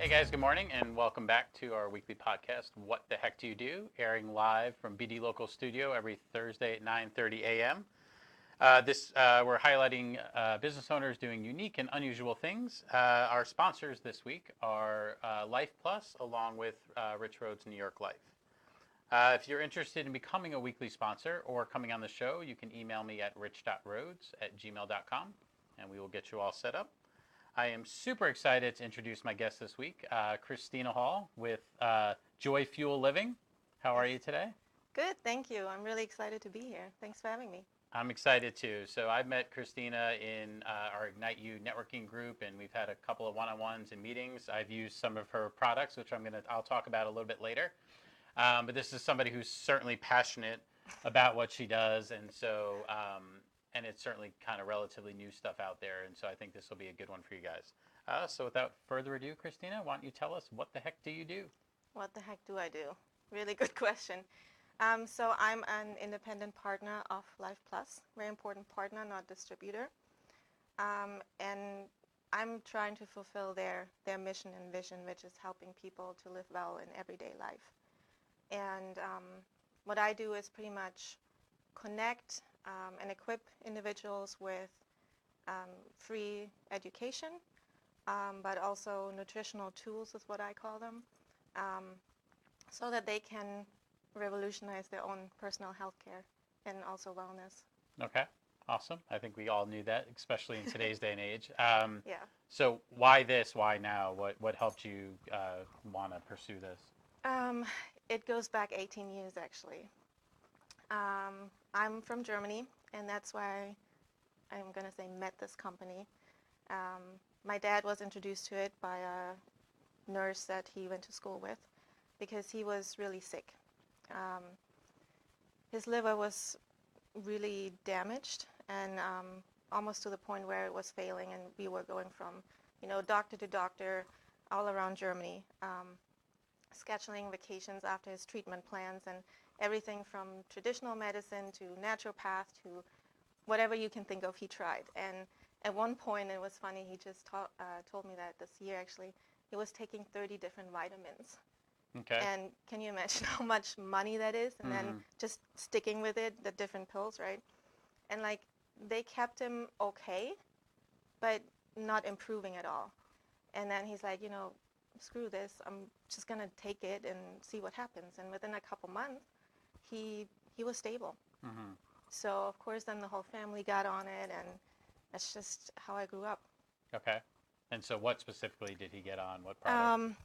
Hey guys, good morning and welcome back to our weekly podcast, What the Heck Do You Do? Airing live from BD Local Studio every Thursday at 9:30 a.m. We're highlighting business owners doing unique and unusual things. Our sponsors this week are Life Plus along with Rich Road's New York Life. If you're interested in becoming a weekly sponsor or coming on the show, you can email me at rich.roads@gmail.com and we will get you all set up. I am super excited to introduce my guest this week, Christina Hall with Joy Fuel Living. How are you today? Good, thank you. I'm really excited to be here. Thanks for having me. I'm excited too. So I met Christina in our Ignite You networking group, and we've had a couple of one-on-ones and meetings. I've used some of her products, which I'll talk about a little bit later. But this is somebody who's certainly passionate about what she does, and it's certainly kind of relatively new stuff out there, and so I think this will be a good one for you guys. So without further ado, Christina, why don't you tell us what the heck do you do? What the heck do I do? Really good question. So I'm an independent partner of Life Plus, very important partner, not distributor. And I'm trying to fulfill their mission and vision, which is helping people to live well in everyday life. And what I do is pretty much connect and equip individuals with free education, but also nutritional tools is what I call them, um, so that they can revolutionize their own personal health care and also wellness. Okay, awesome. I think we all knew that, especially in today's day and age. Yeah. So why this? Why now? What helped you want to pursue this? Um, it goes back 18 years actually. I'm from Germany, and that's why I'm going to say met this company. Um, my dad was introduced to it by a nurse that he went to school with because he was really sick. Um, his liver was really damaged and almost to the point where it was failing, and we were going from, doctor to doctor all around Germany, scheduling vacations after his treatment plans and everything from traditional medicine to naturopath to whatever you can think of, he tried. And at one point, it was funny, he just told me that this year actually, he was taking 30 different vitamins. Okay. And can you imagine how much money that is? And then just sticking with it, the different pills, right? And like, they kept him okay, but not improving at all. And then he's like, screw this, I'm just going to take it and see what happens. And within a couple months, he was stable. Mm-hmm. So, of course, then the whole family got on it, and that's just how I grew up. Okay. And so what specifically did he get on? What product?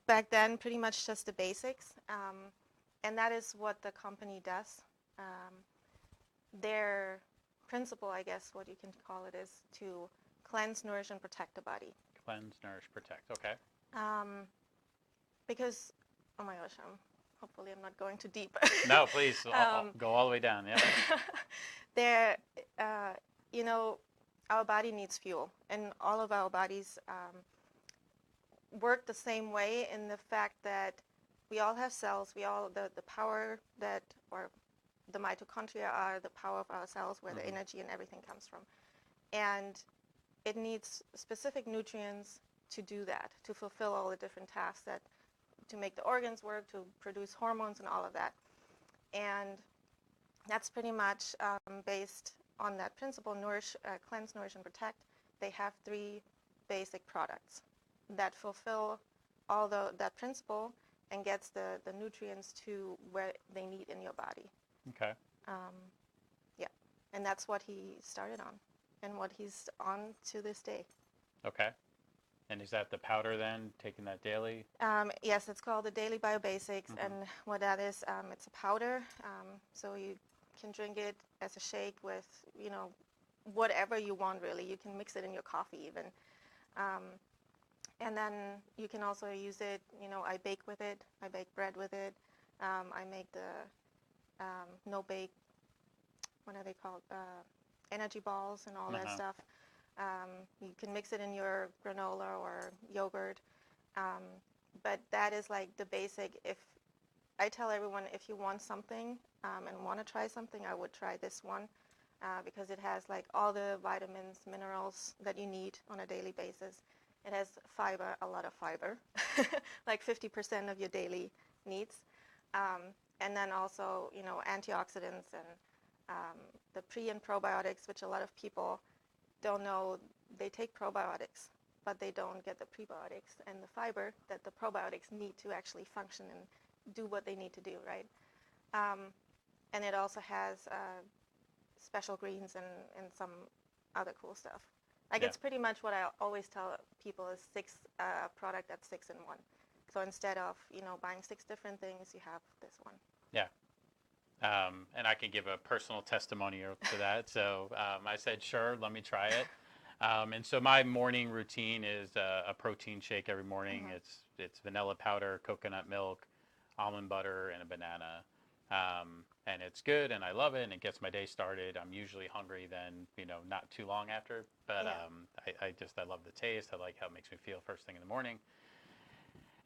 Back then, pretty much just the basics. And that is what the company does. Their principle, I guess, what you can call it, is to cleanse, nourish, and protect the body. Cleanse, nourish, protect. Okay. Because, oh my gosh, hopefully I'm not going too deep. No, please, I'll go all the way down. Yeah. There, our body needs fuel, and all of our bodies work the same way in the fact that we all have cells. We all the power that, or the mitochondria are the power of our cells, where the energy and everything comes from, and it needs specific nutrients to do that, to fulfill all the different tasks to make the organs work, to produce hormones and all of that. And that's pretty much based on that principle, cleanse, nourish, and protect. They have 3 basic products that fulfill all that principle and gets the nutrients to where they need in your body. Okay. Yeah, and that's what he started on and what he's on to this day. Okay. And is that the powder then, taking that daily? Yes, it's called the Daily Biobasics, and what that is, it's a powder, so you can drink it as a shake with, whatever you want really. You can mix it in your coffee even. And then you can also use it, I bake with it, I bake bread with it, I make the no-bake, what are they called, energy balls and all that stuff. You can mix it in your granola or yogurt, but that is like the basic. If I tell everyone, if you want something and want to try something, I would try this one because it has like all the vitamins, minerals that you need on a daily basis. It has fiber, a lot of fiber, like 50% of your daily needs. And then also, antioxidants and the pre and probiotics, which a lot of people don't know. They take probiotics, but they don't get the prebiotics and the fiber that the probiotics need to actually function and do what they need to do, right? And it also has special greens and some other cool stuff. Like Yeah. it's pretty much what I always tell people is product that's 6 in 1. So instead of buying 6 different things, you have this one. Yeah. And I can give a personal testimonial to that. So I said, sure, let me try it. And so my morning routine is a protein shake every morning. Mm-hmm. It's vanilla powder, coconut milk, almond butter, and a banana. And it's good, and I love it, and it gets my day started. I'm usually hungry then, not too long after. But Yeah. I love the taste. I like how it makes me feel first thing in the morning.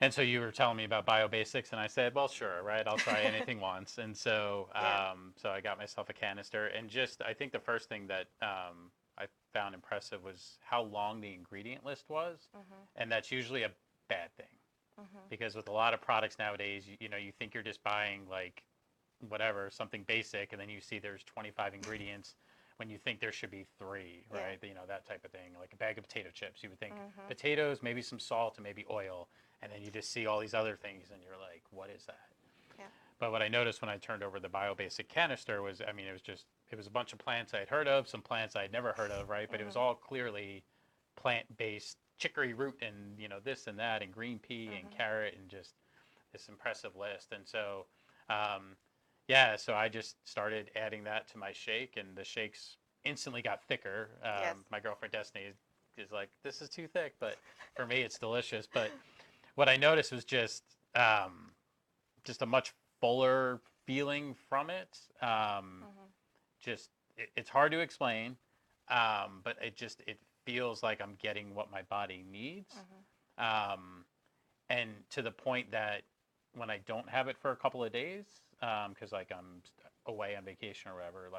And so you were telling me about BioBasics, and I said, well, sure, right? I'll try anything once. And so, Yeah. so I got myself a canister, and I think the first thing that I found impressive was how long the ingredient list was, Mm-hmm. and that's usually a bad thing Mm-hmm. because with a lot of products nowadays, you think you're just buying like whatever, something basic, and then you see there's 25 ingredients when you think there should be 3, Yeah. right? That type of thing. Like a bag of potato chips, you would think Mm-hmm. potatoes, maybe some salt, and maybe oil, and then you just see all these other things, and you're like, what is that? Yeah. But what I noticed when I turned over the BioBasic canister was, I mean, it was a bunch of plants I'd heard of, some plants I'd never heard of, right? But it was Mm-hmm. all clearly plant-based, chicory root, and this and that, and green pea and Mm-hmm. carrot, and just this impressive list. And so, um, yeah, so I just started adding that to my shake, and the shakes instantly got thicker. Yes. My girlfriend Destiny is like, this is too thick, but for me, it's delicious. But what I noticed was just a much fuller feeling from it. Mm-hmm. It's hard to explain, but it feels like I'm getting what my body needs, Mm-hmm. um, and to the point that when I don't have it for a couple of days, because like I'm away on vacation or whatever,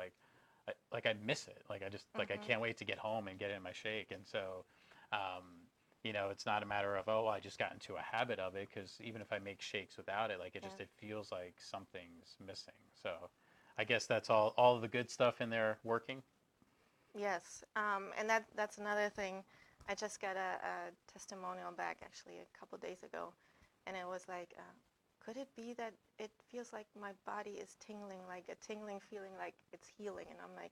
I miss it. Like I just like I Mm-hmm. can't wait to get home and get it in my shake. And so, um, it's not a matter of, oh, I just got into a habit of it, because even if I make shakes without it, like Yeah. it feels like something's missing. So, I guess that's all of the good stuff in there working. Yes. And that's another thing. I just got a testimonial back actually a couple days ago, and it was like, could it be that it feels like my body is tingling, like a tingling feeling, like it's healing? And I'm like,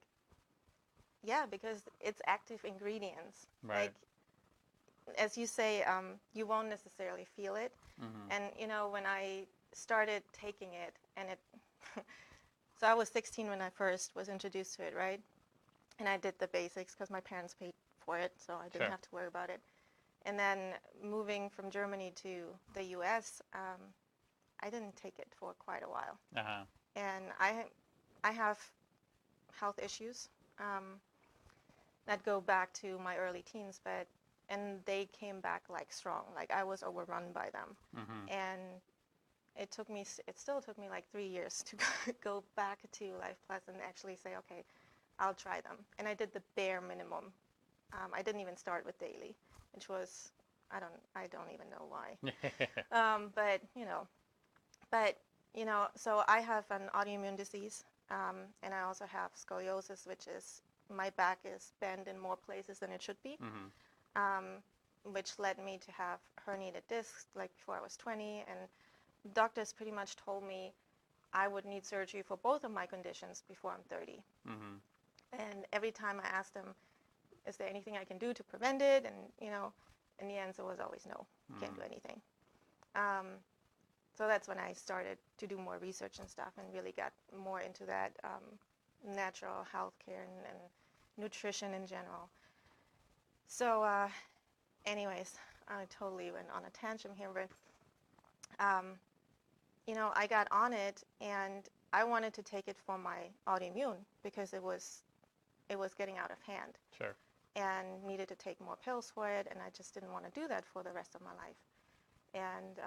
yeah, because it's active ingredients. Right. Like as you say, you won't necessarily feel it. Mm-hmm. And when I started taking it, and it, so I was 16 when I first was introduced to it, right? And I did the basics because my parents paid for it, so I didn't Sure. have to worry about it. And then moving from Germany to the U.S., I didn't take it for quite a while. Uh-huh. And I have health issues that go back to my early teens, and they came back like strong. Like I was overrun by them. Mm-hmm. And it still took me like 3 years to go back to Life Plus and actually say, okay, I'll try them. And I did the bare minimum. I didn't even start with daily, which was, I don't even know why. So I have an autoimmune disease, and I also have scoliosis, which is my back is bent in more places than it should be, Mm-hmm. which led me to have herniated discs like before I was 20. And doctors pretty much told me I would need surgery for both of my conditions before I'm 30. Mm-hmm. And every time I asked them, is there anything I can do to prevent it? And, and the answer was always no, can't do anything. So that's when I started to do more research and stuff and really got more into that natural healthcare and nutrition in general. So anyways, I totally went on a tangent here, but, I got on it, and I wanted to take it for my autoimmune because it was getting out of hand. Sure. And needed to take more pills for it, and I just didn't want to do that for the rest of my life. And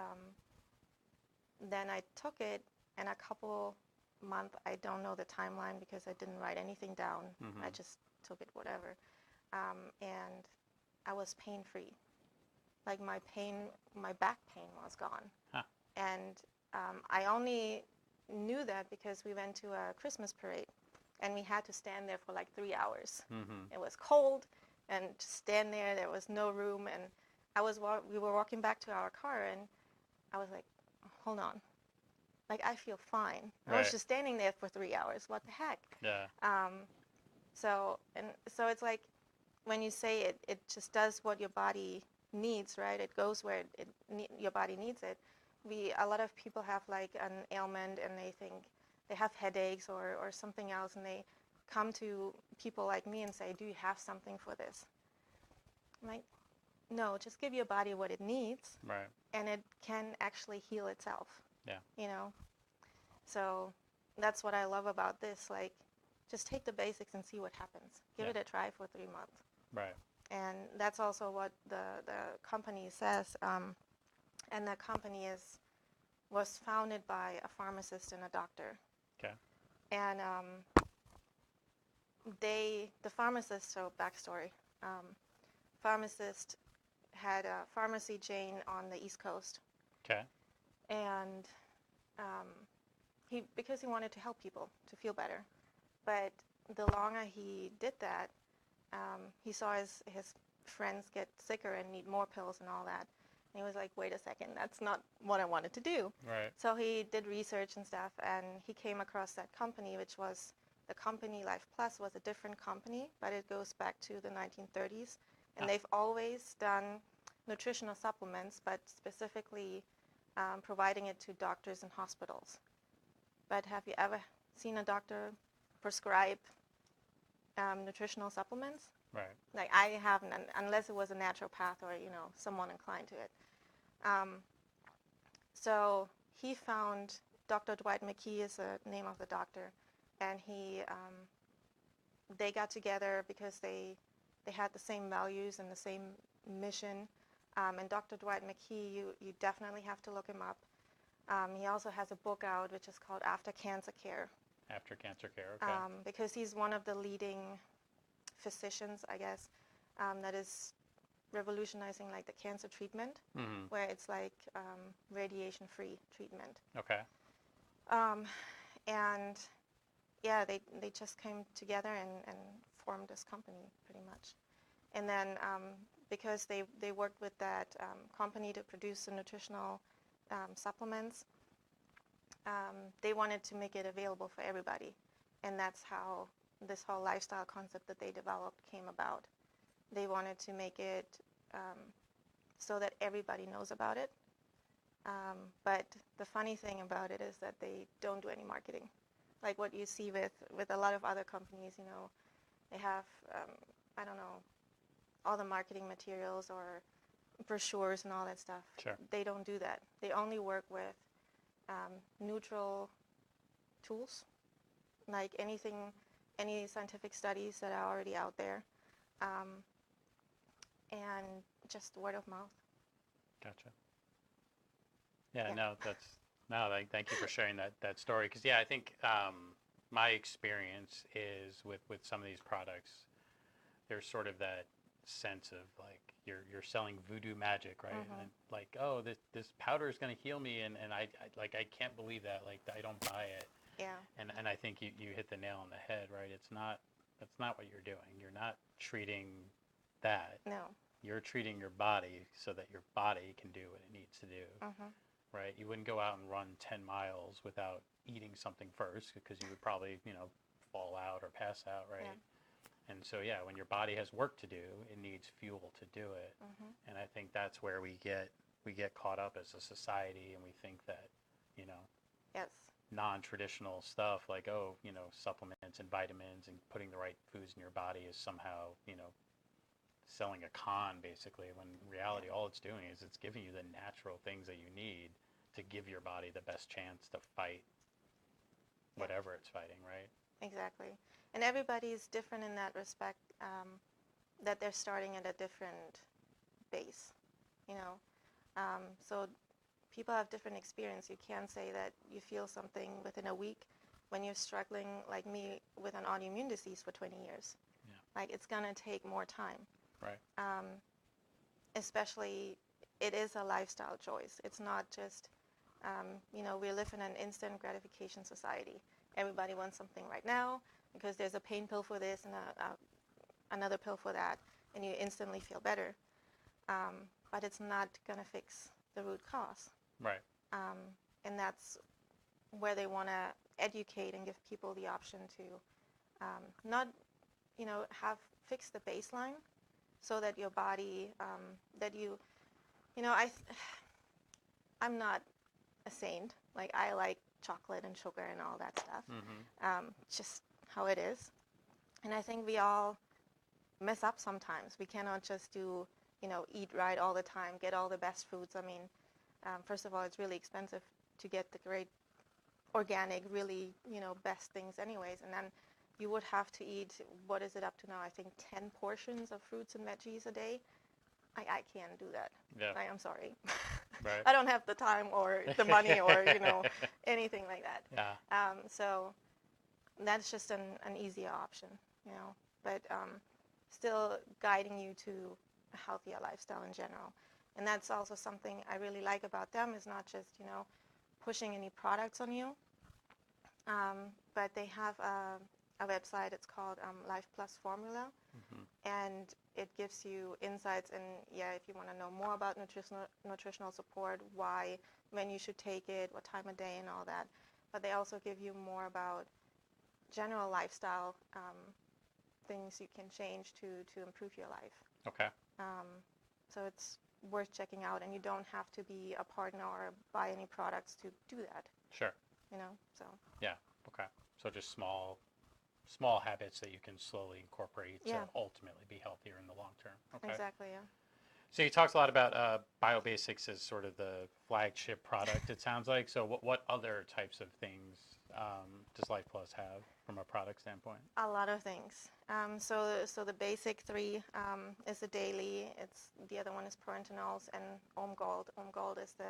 then I took it, and a couple months, I don't know the timeline because I didn't write anything down. Mm-hmm. I just took it, whatever. And I was pain-free. like my back pain was gone. Huh. And I only knew that because we went to a Christmas parade, and we had to stand there for like 3 hours. Mm-hmm. It was cold, and to stand there, there was no room, and we were walking back to our car, and I was like, hold on, like I feel fine. I was Right. just standing there for 3 hours. What the heck? Yeah. So it's like when you say it just does what your body needs, right? It goes where your body needs it. A lot of people have like an ailment, and they think they have headaches or something else, and they come to people like me and say, do you have something for this? I'm like, no, just give your body what it needs, Right. and it can actually heal itself. Yeah. You know? So that's what I love about this. Like, just take the basics and see what happens. Give Yeah. it a try for 3 months. Right. And that's also what the company says. And the company was founded by a pharmacist and a doctor. Okay. And the pharmacist, so backstory, pharmacist had a pharmacy chain on the East Coast. Okay. And because he wanted to help people to feel better. But the longer he did that, he saw his friends get sicker and need more pills and all that. And he was like, wait a second, that's not what I wanted to do. Right. So he did research and stuff, and he came across that company, which was the company Life Plus was a different company, but it goes back to the 1930s. And they've always done nutritional supplements, but specifically providing it to doctors and hospitals. But have you ever seen a doctor prescribe nutritional supplements? Right. Like I haven't, unless it was a naturopath or someone inclined to it. So he found Dr. Dwight McKee is the name of the doctor, and they got together because they had the same values and the same mission. And Dr. Dwight McKee, you definitely have to look him up. He also has a book out which is called After Cancer Care. After Cancer Care. Okay. Because he's one of the leading physicians, I guess, that is revolutionizing like the cancer treatment, Mm-hmm. where it's like radiation-free treatment. Okay. And yeah, they just came together and formed this company pretty much. And then because they worked with that company to produce the nutritional supplements, they wanted to make it available for everybody. And that's how this whole lifestyle concept that they developed came about. They wanted to make it so that everybody knows about it. But the funny thing about it is that they don't do any marketing. Like what you see with a lot of other companies, they have, I don't know, all the marketing materials or brochures and all that stuff. Sure. They don't do that. They only work with neutral tools, like any scientific studies that are already out there, and just word of mouth. Gotcha. Yeah. Yeah. Thank you for sharing that story. Because I think my experience is with some of these products, there's sort of that sense of like you're selling voodoo magic, right? Mm-hmm. And like, oh, this powder is going to heal me, and I can't believe that. Like, I don't buy it. Yeah. And I think you hit the nail on the head, right? That's not what you're doing. You're not treating that. No. You're treating your body so that your body can do what it needs to do, Mm-hmm. right? You wouldn't go out and run 10 miles without eating something first, because you would probably, fall out or pass out, right? Yeah. And so, when your body has work to do, it needs fuel to do it. Mm-hmm. And I think that's where we get caught up as a society, and we think that, Yes. non-traditional stuff like, supplements and vitamins and putting the right foods in your body is somehow, selling a con, basically, when in reality all it's doing is it's giving you the natural things that you need to give your body the best chance to fight whatever it's fighting, right? Exactly. And everybody's different in that respect, that they're starting at a different base, so people have different experience. You can't say that you feel something within a week when you're struggling, like me, with an autoimmune disease for 20 years. Yeah. Like, it's going to take more time. Right. Especially it is a lifestyle choice. It's not just, we live in an instant gratification society. Everybody wants something right now because there's a pain pill for this and another pill for that, and you instantly feel better. But it's not going to fix the root cause. Right. And that's where they want to educate and give people the option to not, fix the baseline so that your body, I'm not a saint. Like, I like chocolate and sugar and all that stuff. Just how it is. And I think we all mess up sometimes. We cannot just do, eat right all the time, get all the best foods. I mean, first of all, it's really expensive to get the great organic, really, best things anyways. And then you would have to eat, what is it up to now? I think 10 portions of fruits and veggies a day. I can't do that. Yeah. I'm sorry. Right. I don't have the time or the money or, anything like that. Yeah. So that's just an easier option, but still guiding you to a healthier lifestyle in general. And that's also something I really like about them, is not just, pushing any products on you, but they have a website. It's called Life Plus Formula, and it gives you insights. And if you want to know more about nutritional support, when you should take it, what time of day, and all that. But they also give you more about general lifestyle things you can change to improve your life. Okay. So it's worth checking out, and you don't have to be a partner or buy any products to do that. Sure. So. Yeah. Okay. So just small habits that you can slowly incorporate to ultimately be healthier in the long term. Okay. Exactly. Yeah. So you talked a lot about BioBasics as sort of the flagship product, it sounds like. So what other types of things does Life Plus have from a product standpoint? A lot of things. So the basic three is the daily. The other one is parenthenols and Gold. Gold is the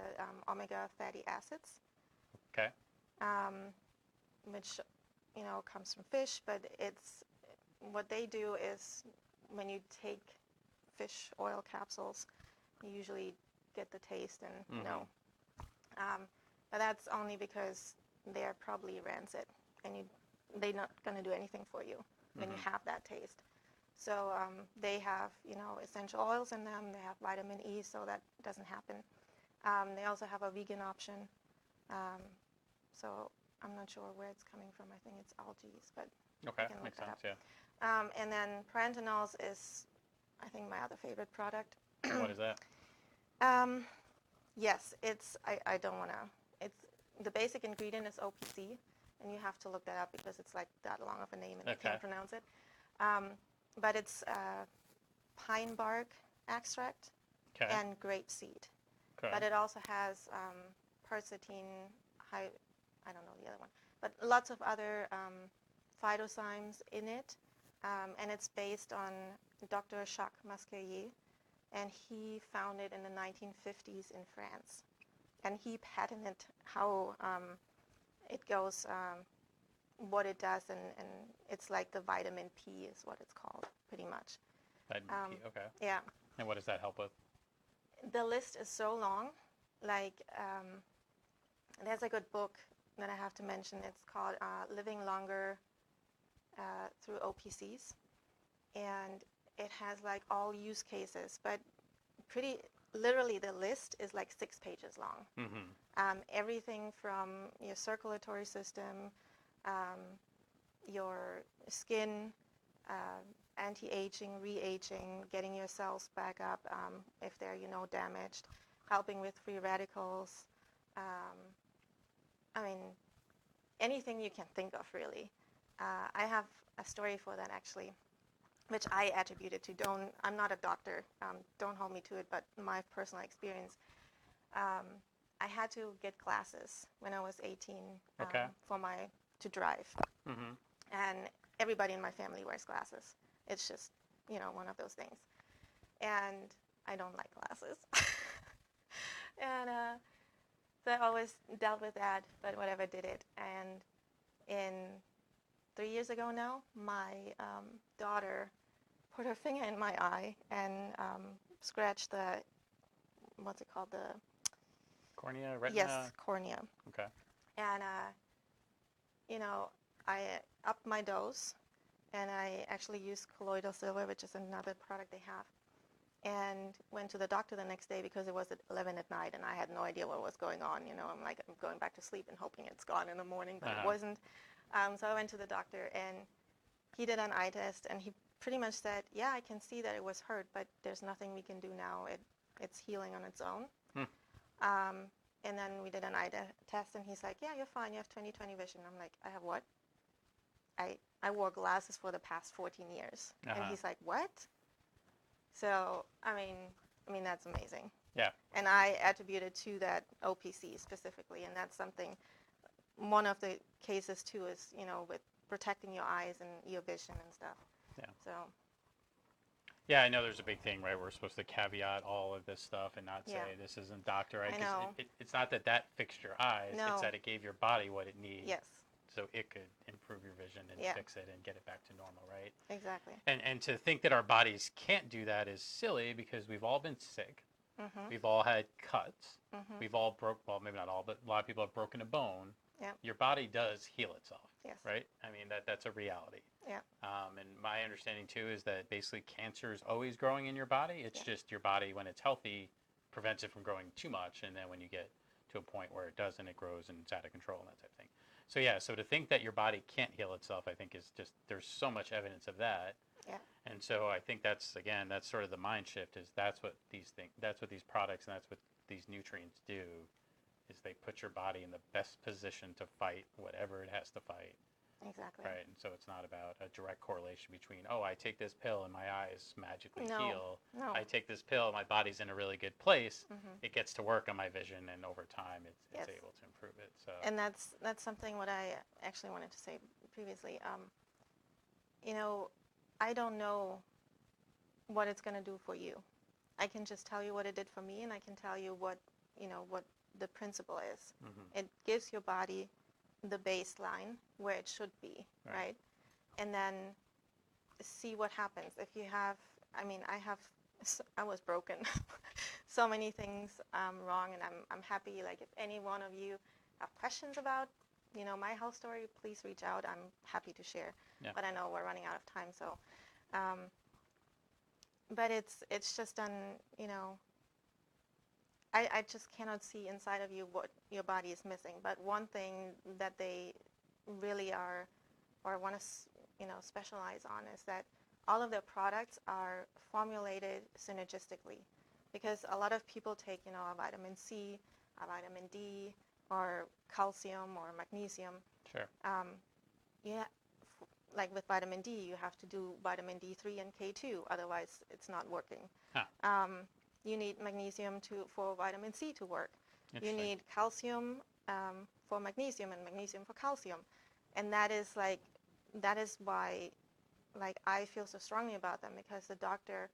omega fatty acids. Okay. Which comes from fish, but it's what they do is when you take fish oil capsules, you usually get the taste and but that's only because they're probably rancid and they're not going to do anything for you when you have that taste. So they have essential oils in them. They have vitamin E, so that doesn't happen. They also have a vegan option. So I'm not sure where it's coming from. I think it's algae, but okay, I can look makes that sense. up. Yeah. And then parenthenols is, I think, my other favorite product. What is that? Yes, I don't want to. It's the basic ingredient is OPC, and you have to look that up because it's like that long of a name and you can't pronounce it. But it's pine bark extract and grape seed. Okay. But it also has quercetin, I don't know the other one, but lots of other phytocymes in it. And it's based on Dr. Jacques Masquelier, and he found it in the 1950s in France. And he patented how it goes, what it does, and it's like the vitamin P is what it's called, pretty much. Vitamin P, okay. Yeah. And what does that help with? The list is so long. Like, there's a good book that I have to mention. It's called Living Longer Through OPCs. And it has like all use cases, but pretty literally the list is like 6 pages long. Everything from your circulatory system, your skin, anti-aging, re-aging, getting your cells back up if they're damaged, helping with free radicals. I mean, anything you can think of, really. I have a story for that, actually, which I attributed to. I'm not a doctor. Don't hold me to it, but my personal experience. I had to get glasses when I was 18 to drive. And everybody in my family wears glasses. It's just, one of those things. And I don't like glasses. And so I always dealt with that, but whatever, did it. And 3 years ago now, my daughter put her finger in my eye and scratched what's it called? The Cornea, retina? Yes, cornea. Okay. And, I upped my dose, and I actually used colloidal silver, which is another product they have, and went to the doctor the next day because it was at 11 at night, and I had no idea what was going on. I'm going back to sleep and hoping it's gone in the morning, but it wasn't. So I went to the doctor, and he did an eye test, and he pretty much said, yeah, I can see that it was hurt, but there's nothing we can do now. It's healing on its own. And then we did an eye test, and he's like, yeah, you're fine. You have 20/20 vision. I'm like, I have what? I wore glasses for the past 14 years. And he's like, what? So, I mean, that's amazing. Yeah. And I attribute it to that OPC specifically, and that's something, one of the cases too is, with protecting your eyes and your vision and stuff. Yeah. So. Yeah, I know there's a big thing, right? We're supposed to caveat all of this stuff and not say this isn't doctor, right? I know. It's not that fixed your eyes. No. It's that it gave your body what it needs. Yes. So it could improve your vision and fix it and get it back to normal, right? Exactly. And to think that our bodies can't do that is silly because we've all been sick. Mm-hmm. We've all had cuts. Mm-hmm. We've all well, maybe not all, but a lot of people have broken a bone. Yep. Your body does heal itself. Yes. Right? I mean, that's a reality. Yeah. And my understanding, too, is that basically cancer is always growing in your body. It's just your body, when it's healthy, prevents it from growing too much. And then when you get to a point where it doesn't, it grows and it's out of control and that type of thing. So, so to think that your body can't heal itself, I think is just, there's so much evidence of that. Yeah. And so I think that's sort of the mind shift is that's what these products and that's what these nutrients do is they put your body in the best position to fight whatever it has to fight. Exactly. Right, and so it's not about a direct correlation between, I take this pill and my eyes magically heal. No. I take this pill, my body's in a really good place. Mm-hmm. It gets to work on my vision, and over time, it's able to improve it. So. And that's something what I actually wanted to say previously. I don't know what it's going to do for you. I can just tell you what it did for me, and I can tell you what the principle is. Mm-hmm. It gives your body the baseline where it should be, right? And then see what happens. If you have, I was broken. So many things wrong, and I'm happy, like, if any one of you have questions about, my health story, please reach out. I'm happy to share. Yeah. But I know we're running out of time, so. But it's just I just cannot see inside of you what your body is missing. But one thing that they really are, or want to, specialize on is that all of their products are formulated synergistically. Because a lot of people take, a vitamin C, a vitamin D, or calcium or magnesium. Sure. Like with vitamin D, you have to do vitamin D3 and K2, otherwise it's not working. Huh. You need magnesium for vitamin C to work. You need calcium for magnesium and magnesium for calcium. And that is why I feel so strongly about them, because the doctor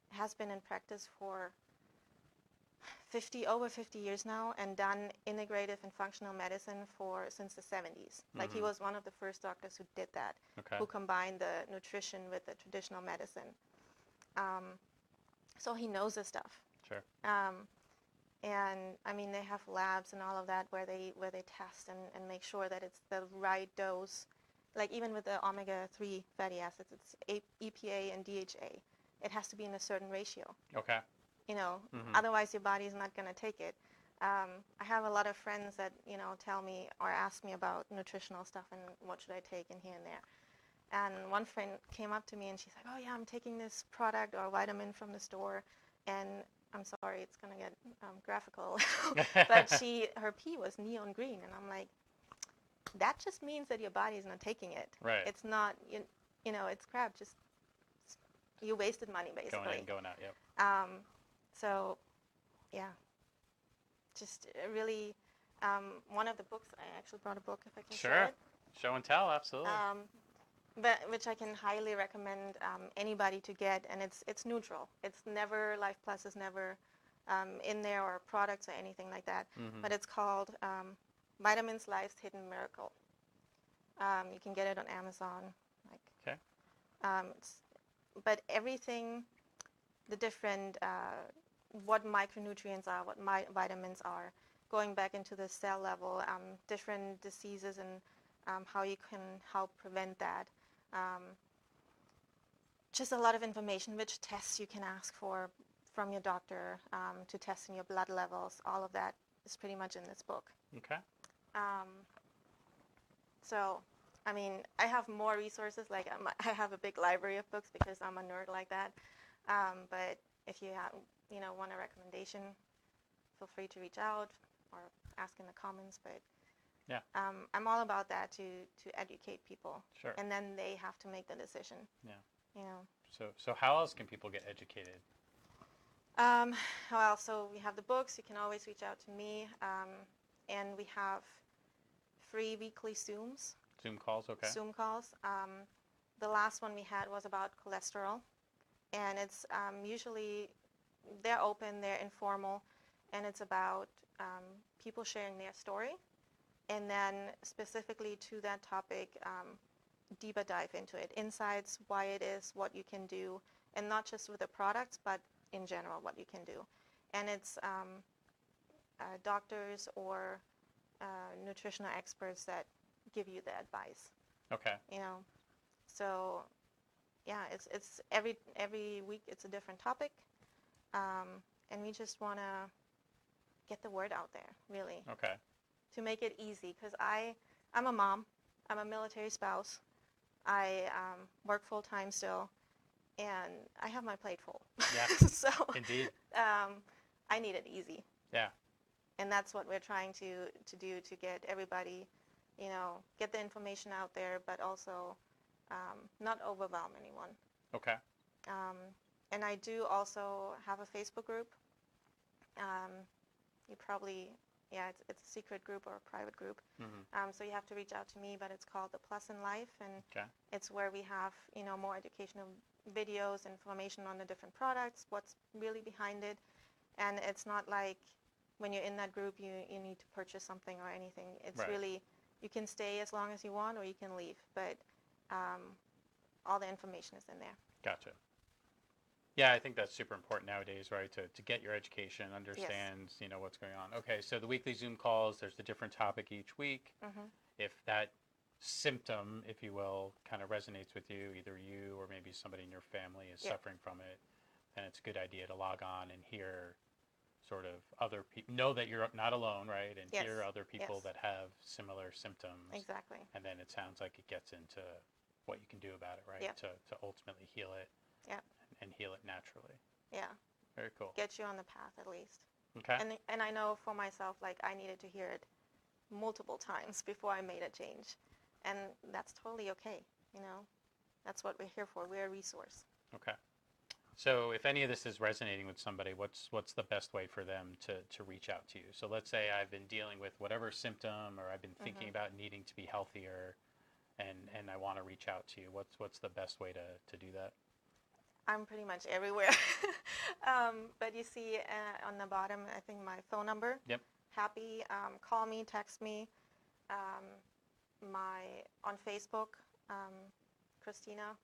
has been in practice for over 50 years now and done integrative and functional medicine since the 70s. Like, he was one of the first doctors who did that, who combined the nutrition with the traditional medicine. So he knows this stuff. Sure. And they have labs and all of that where they test and make sure that it's the right dose. Like, even with the omega-3 fatty acids, it's EPA and DHA. It has to be in a certain ratio. Okay. Otherwise your body's not going to take it. I have a lot of friends that, tell me or ask me about nutritional stuff and what should I take and here and there. And one friend came up to me and she's like, oh yeah, I'm taking this product or vitamin from the store, and I'm sorry, it's going to get graphical, but her pee was neon green, and I'm like, that just means that your body's not taking it. Right. It's not, it's crap. Just, you wasted money, basically. Going in, going out, yep. So, yeah, just really, one of the books, I actually brought a book if I can show it. Show and tell, absolutely. But which I can highly recommend anybody to get, and it's neutral. It's never, Life Plus is never in there, or products or anything like that. Mm-hmm. But it's called Vitamins, Life's Hidden Miracle. You can get it on Amazon. But everything, the different what micronutrients are, what vitamins are, going back into the cell level, different diseases and how you can help prevent that. Um, just a lot of information, which tests you can ask for from your doctor to test in your blood levels. All of that is pretty much in this book. Okay. Um, so, I mean, I have more resources. Like I have a big library of books because I'm a nerd like that. But if you have, want a recommendation, feel free to reach out or ask in the comments. But yeah, I'm all about that to educate people. Sure. And then they have to make the decision. Yeah. You know. So how else can people get educated? Well, so we have the books. You can always reach out to me, and we have free weekly Zooms. Zoom calls, okay. Zoom calls. The last one we had was about cholesterol, and it's usually they're open, they're informal, and it's about people sharing their story, and then specifically to that topic, deeper dive into it, insights, why it is, what you can do, and not just with the products, but in general, what you can do. And it's doctors or nutritional experts that give you the advice. Okay. So yeah, it's every week it's a different topic, and we just want to get the word out there, really. Okay. To make it easy, because I'm a mom, I'm a military spouse, I work full time still, and I have my plate full. Yeah. So Indeed. I need it easy. Yeah. And that's what we're trying to do to get everybody, get the information out there, but also not overwhelm anyone. Okay. And I do also have a Facebook group. You probably, it's a secret group or a private group. Mm-hmm. So you have to reach out to me, but it's called The Plus in Life, and Okay. it's where we have, more educational videos, information on the different products, what's really behind it. And it's not like when you're in that group, you need to purchase something or anything. It's Right. really, you can stay as long as you want or you can leave, but all the information is in there. Gotcha. Yeah, I think that's super important nowadays, right? To get your education, understand, what's going on. Okay, so the weekly Zoom calls, there's a different topic each week. Mm-hmm. If that symptom, if you will, kind of resonates with you, either you or maybe somebody in your family is suffering from it, then it's a good idea to log on and hear sort of other people, know that you're not alone, right? And hear other people that have similar symptoms. Exactly. And then it sounds like it gets into what you can do about it, right? Yep. To ultimately heal it. Yep. And heal it naturally. Yeah. Very cool. Get you on the path at least. Okay. And I know for myself, like I needed to hear it multiple times before I made a change. And that's totally okay, That's what we're here for. We're a resource. Okay. So if any of this is resonating with somebody, what's the best way for them to reach out to you? So let's say I've been dealing with whatever symptom, or I've been thinking about needing to be healthier, and I want to reach out to you. What's the best way to do that? I'm pretty much everywhere. But you see on the bottom, I think my phone number. Yep. Happy. Call me, text me. On Facebook, Christina.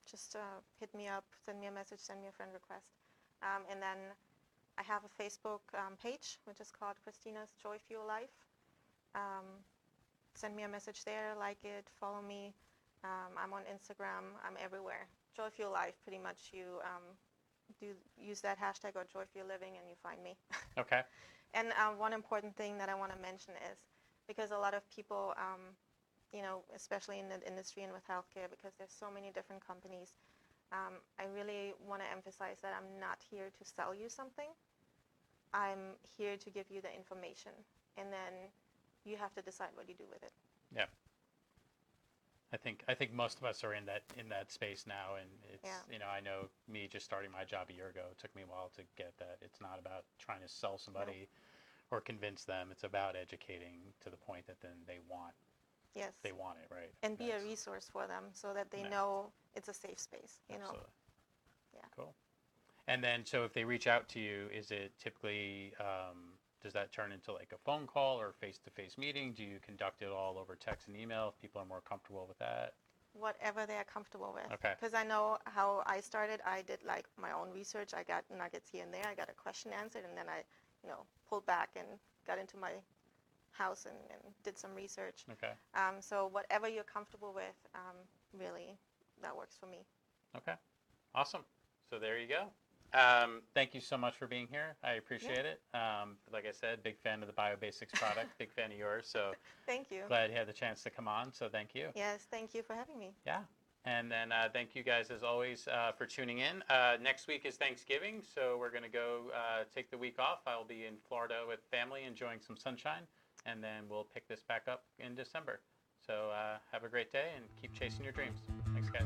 Just hit me up, send me a message, send me a friend request. And then I have a Facebook page, which is called Christina's Joy Fuel Life. Send me a message there, like it, follow me. I'm on Instagram. I'm everywhere. Joy Fuel Life, pretty much. You do use that hashtag or Joy Fuel Living, and you find me. Okay. And one important thing that I want to mention is, because a lot of people, especially in the industry and with healthcare, because there's so many different companies, I really want to emphasize that I'm not here to sell you something. I'm here to give you the information, and then you have to decide what you do with it. Yeah. I think most of us are in that space now, and it's I know me just starting my job a year ago, it took me a while to get that. It's not about trying to sell somebody or convince them. It's about educating to the point that then they want it, right? And be a resource for them so that they know it's a safe space, Absolutely. Yeah. Cool. And then, so if they reach out to you, is it typically, does that turn into like a phone call or face-to-face meeting? Do you conduct it all over text and email if people are more comfortable with that? whatever they're comfortable with. Okay. Because I know how I started. I did like my own research. I got nuggets here and there. I got a question answered, and then I, pulled back and got into my house and did some research. Okay. So whatever you're comfortable with, really, that works for me. Okay. Awesome. So there you go. Thank you so much for being here. I appreciate it. Like I said, big fan of the BioBasics product, big fan of yours. So Thank you. glad you had the chance to come on. So thank you. Yes, thank you for having me. Yeah. And then thank you guys, as always, for tuning in. Next week is Thanksgiving, so we're going to go take the week off. I'll be in Florida with family, enjoying some sunshine, and then we'll pick this back up in December. So have a great day and keep chasing your dreams. Thanks, guys.